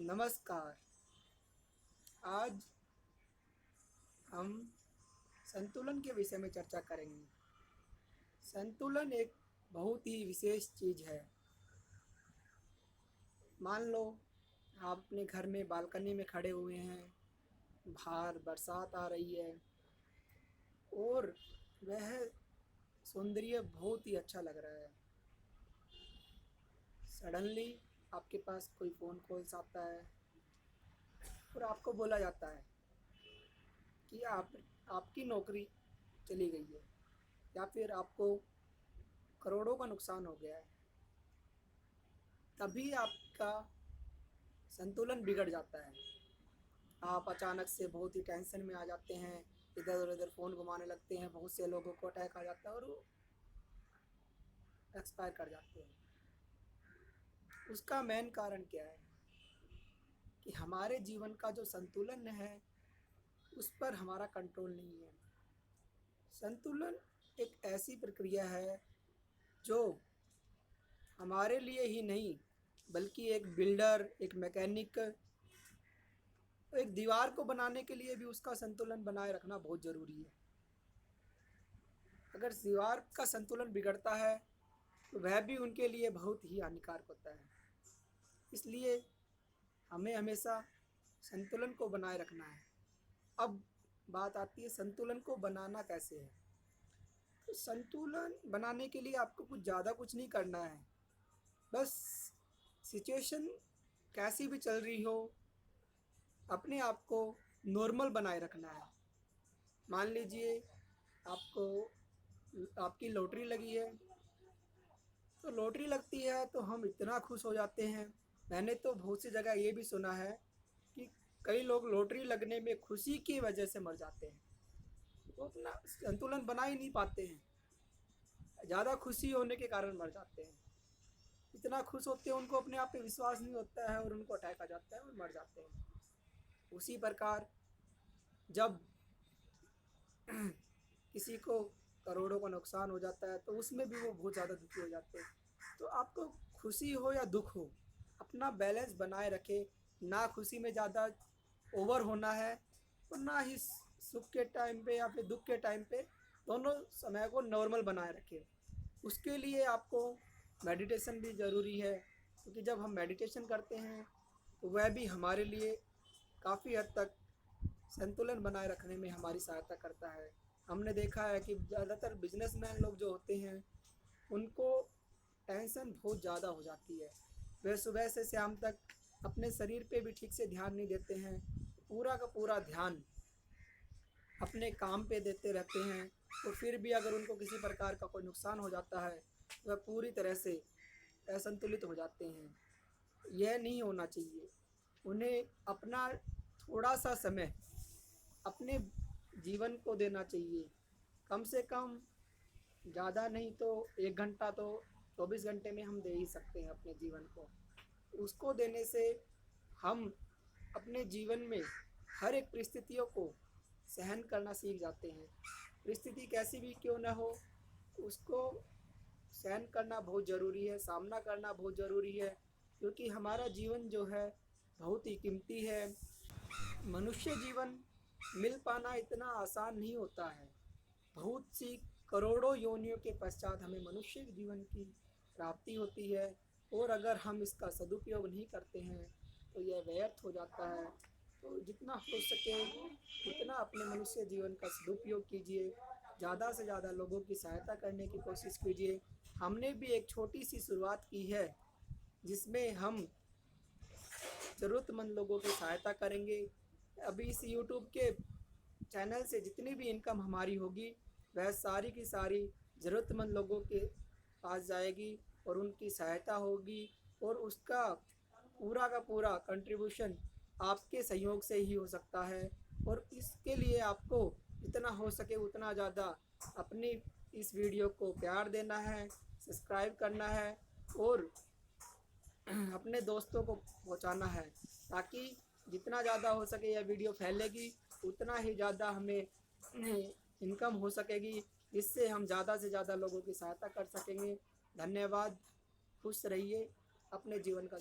नमस्कार। आज हम संतुलन के विषय में चर्चा करेंगे। संतुलन एक बहुत ही विशेष चीज़ है। मान लो आप अपने घर में बालकनी में खड़े हुए हैं, बाहर बरसात आ रही है और वह सौंदर्य बहुत ही अच्छा लग रहा है। सडनली आपके पास कोई फ़ोन कॉल्स आता है और आपको बोला जाता है कि आपकी नौकरी चली गई है या फिर आपको करोड़ों का नुकसान हो गया है। तभी आपका संतुलन बिगड़ जाता है। आप अचानक से बहुत ही टेंशन में आ जाते हैं, इधर उधर फ़ोन घुमाने लगते हैं, बहुत से लोगों को अटैक आ जाता है और वो एक्सपायर कर जाते हैं। उसका मेन कारण क्या है कि हमारे जीवन का जो संतुलन है उस पर हमारा कंट्रोल नहीं है। संतुलन एक ऐसी प्रक्रिया है जो हमारे लिए ही नहीं बल्कि एक बिल्डर, एक मैकेनिक, एक दीवार को बनाने के लिए भी उसका संतुलन बनाए रखना बहुत ज़रूरी है। अगर दीवार का संतुलन बिगड़ता है तो वह भी उनके लिए बहुत ही हानिकारक होता है। इसलिए हमें हमेशा संतुलन को बनाए रखना है। अब बात आती है संतुलन को बनाना कैसे है। तो संतुलन बनाने के लिए आपको कुछ नहीं करना है। बस सिचुएशन कैसी भी चल रही हो, अपने आप को नॉर्मल बनाए रखना है। मान लीजिए आपकी लॉटरी लगी है, तो लॉटरी लगती है तो हम इतना खुश हो जाते हैं। मैंने तो बहुत सी जगह ये भी सुना है कि कई लोग लॉटरी लगने में खुशी की वजह से मर जाते हैं। वो अपना संतुलन बना ही नहीं पाते हैं, ज़्यादा खुशी होने के कारण मर जाते हैं। इतना खुश होते हैं, उनको अपने आप पे विश्वास नहीं होता है और उनको अटैक आ जाता है और मर जाते हैं। उसी प्रकार जब किसी को करोड़ों का नुकसान हो जाता है तो उसमें भी वो बहुत ज़्यादा दुखी हो जाते हैं। तो आपको खुशी हो या दुख हो, अपना बैलेंस बनाए रखें। ना खुशी में ज़्यादा ओवर होना है और ना ही सुख के टाइम पे या फिर दुख के टाइम पे, दोनों समय को नॉर्मल बनाए रखें। उसके लिए आपको मेडिटेशन भी ज़रूरी है, क्योंकि जब हम मेडिटेशन करते हैं तो वह भी हमारे लिए काफ़ी हद तक संतुलन बनाए रखने में हमारी सहायता करता है। हमने देखा है कि ज़्यादातर बिजनेसमैन लोग जो होते हैं उनको टेंशन बहुत ज़्यादा हो जाती है। वे सुबह से शाम तक अपने शरीर पे भी ठीक से ध्यान नहीं देते हैं, पूरा का पूरा ध्यान अपने काम पे देते रहते हैं। तो फिर भी अगर उनको किसी प्रकार का कोई नुकसान हो जाता है तो वह पूरी तरह से असंतुलित हो जाते हैं। यह नहीं होना चाहिए। उन्हें अपना थोड़ा सा समय अपने जीवन को देना चाहिए। कम से कम ज़्यादा नहीं तो 1 घंटा तो 24 घंटे में हम दे ही सकते हैं अपने जीवन को। उसको देने से हम अपने जीवन में हर एक परिस्थितियों को सहन करना सीख जाते हैं। परिस्थिति कैसी भी क्यों ना हो, उसको सहन करना बहुत ज़रूरी है, सामना करना बहुत ज़रूरी है, क्योंकि हमारा जीवन जो है बहुत ही कीमती है। मनुष्य जीवन मिल पाना इतना आसान नहीं होता है। बहुत सी करोड़ों योनियों के पश्चात हमें मनुष्य के जीवन की प्राप्ति होती है, और अगर हम इसका सदुपयोग नहीं करते हैं तो यह व्यर्थ हो जाता है। तो जितना हो सके उतना अपने मनुष्य जीवन का सदुपयोग कीजिए, ज़्यादा से ज़्यादा लोगों की सहायता करने की कोशिश कीजिए। हमने भी एक छोटी सी शुरुआत की है जिसमें हम ज़रूरतमंद लोगों की सहायता करेंगे। अभी इस यूट्यूब के चैनल से जितनी भी इनकम हमारी होगी वह सारी की सारी ज़रूरतमंद लोगों के पास जाएगी और उनकी सहायता होगी, और उसका पूरा का पूरा कंट्रीब्यूशन आपके सहयोग से ही हो सकता है। और इसके लिए आपको जितना हो सके उतना ज़्यादा अपनी इस वीडियो को प्यार देना है, सब्सक्राइब करना है और अपने दोस्तों को पहुंचाना है, ताकि जितना ज़्यादा हो सके यह वीडियो फैलेगी उतना ही ज़्यादा हमें इनकम हो सकेगी, जिससे हम ज़्यादा से ज़्यादा लोगों की सहायता कर सकेंगे। धन्यवाद। खुश रहिए, अपने जीवन का